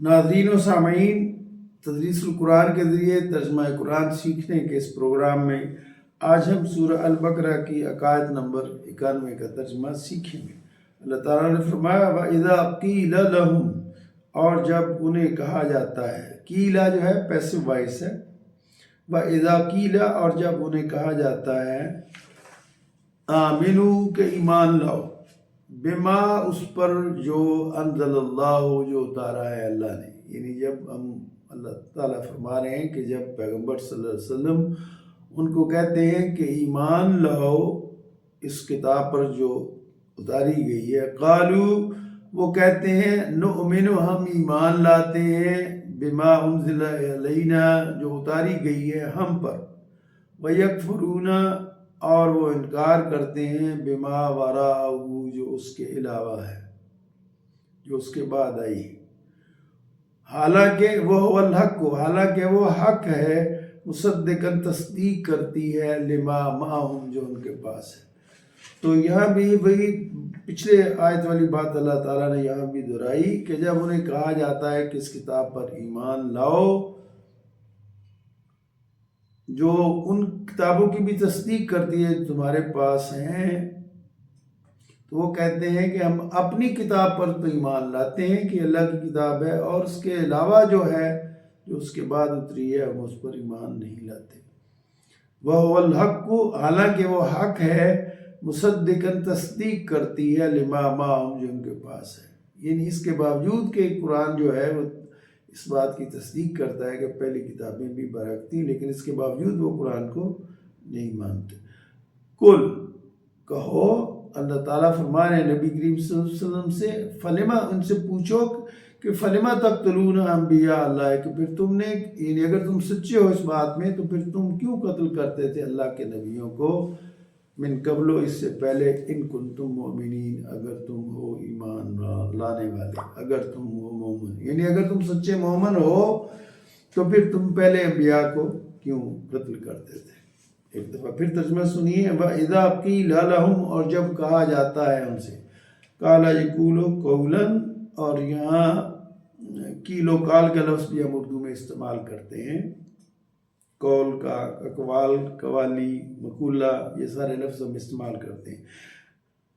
नाज़रीन व सामीन, तदरीसुल कुरान के ज़रिए तर्जुमा कुरान सीखने के इस प्रोग्राम में आज हम सूरह अल बकरा की आयत नंबर 91 का तर्जुमा सीखेंगे। अल्लाह ताला ने फरमाया वइज़ा क़ील लहुम, और जब उन्हें कहा जाता है, कीला जो है पैसिव वॉइस है, वइज़ा क़ीला और जब उन्हें कहा जाता है आमिनू के ईमान लाओ, बिमा उस पर जो अनज़लल्लाहु जो उतारा है अल्लाह ने। यानी जब हम अल्लाह ताला फरमा रहे हैं कि जब पैगम्बर सल्लल्लाहु अलैहि वसल्लम उनको कहते हैं कि ईमान लाओ इस किताब पर जो उतारी गई है, क़ालू वो कहते हैं नुअमिनु हम ईमान लाते हैं, बिमा उन्ज़िला अलैना जो उतारी गई है हम पर, वयकफुरूना और वो इनकार करते हैं बिमा वराअहू जो उसके अलावा है, जो उसके बाद आई, हालांकि वो वल हक को, हालांकि वो हक है, मुसद्दिकन तस्दीक करती है, लिमा माहुम जो उनके पास है। तो यहाँ भी वही पिछले आयत वाली बात अल्लाह ताला ने यहाँ भी दोहराई कि जब उन्हें कहा जाता है कि इस किताब पर ईमान लाओ जो उन किताबों की भी तस्दीक करती है तुम्हारे पास हैं, तो वो कहते हैं कि हम अपनी किताब पर तो ईमान लाते हैं कि अल्लाह की किताब है, और उसके अलावा जो है जो उसके बाद उतरी है हम उस पर ईमान नहीं लाते। वह वल हक को, हालांकि वो हक है, मुसद्दिकन तस्दीक करती है, लिमा माहुम जो उनके पास है। यानी इसके बावजूद कि कुरान जो है वो इस बात की तस्दीक करता है कि पहली किताबें भी बरहक थी, लेकिन इसके बावजूद वो कुरान को नहीं मानते। कुल कहो, अल्लाह ताला फरमा रहे नबी करीम सल्लल्लाहु अलैहि वसल्लम से, फलिमा उनसे पूछो कि फलिमा तक़्तुलून अंबिया अल्लाह, कि फिर तुमने, यानी अगर तुम सच्चे हो इस बात में तो फिर तुम क्यों कत्ल करते थे अल्लाह के नबियों को, मिन कबलो इससे पहले, इन कुंतुम मोमिनीन अगर तुम हो ईमान लाने वाले, अगर तुम हो मोमिन, यानी अगर तुम सच्चे मोमिन हो तो फिर तुम पहले अंबिया को क्यों कत्ल करते थे। एक दफ़ा फिर तर्जुमा सुनिए, वइज़ा क़ील लहुम और जब कहा जाता है उनसे, काला यक़ूलु कौलन, और यहाँ कीलो काल का लफ्ज़ भी हम उर्दू में इस्तेमाल करते हैं, कौल का, अकवाल, कवाली, मकूला, ये सारे लफ्ज़ हम इस्तेमाल करते हैं।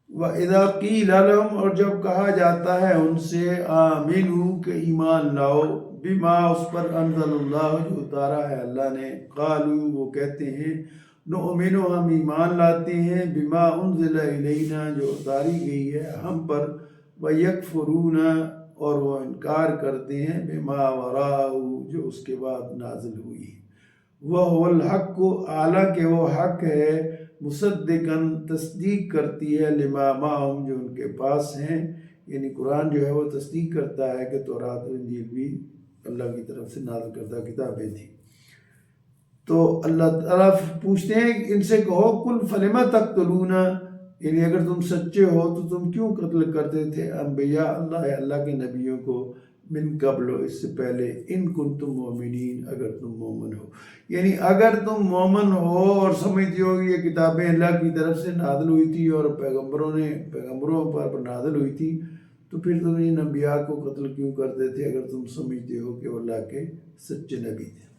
वइज़ा क़ील लहुम और जब कहा जाता है उनसे आमिनू के ईमान लाओ, बिमा उस पर अनज़लल्लाहु जो उतारा है अल्लाह ने, क़ालू वो कहते हैं नुअमिनु हम ईमान लाते हैं, बिमा उन्ज़िला इलैना जो उतारी गई है हम पर, वयकफुरूना और वो इनकार करते हैं, बिमा वराअहू जो उसके बाद नाज़िल हुई है, वह वल हक को, हालांकि वो हक है, मुसद्दिकन तस्दीक करती है, लिमा माहुम जो उनके पास हैं। यानी कुरान जो है वो तस्दीक करता है कि तौरात और इंजील भी अल्लाह की तरफ से नाज़िल करदा किताबें थी। तो अल्लाह ताला पूछते हैं इनसे, कहो कुल फलिमा तक़्तुलूना, यानी अगर तुम सच्चे हो तो तुम क्यों कत्ल करते थे अंबिया अल्लाह के नबियों को, मिन कबलो इससे पहले, इन कुंतुम मोमिनीन अगर तुम मोमिन हो। यानी अगर तुम मोमिन हो और समझते हो कि ये किताबें अल्लाह की तरफ से नाज़िल हुई थी और पैगम्बरों पर नाज़िल हुई थी, तो फिर तुम इन अंबिया को कत्ल क्यों करते थे अगर तुम समझते हो कि वो अल्लाह के सच्चे नबी थे।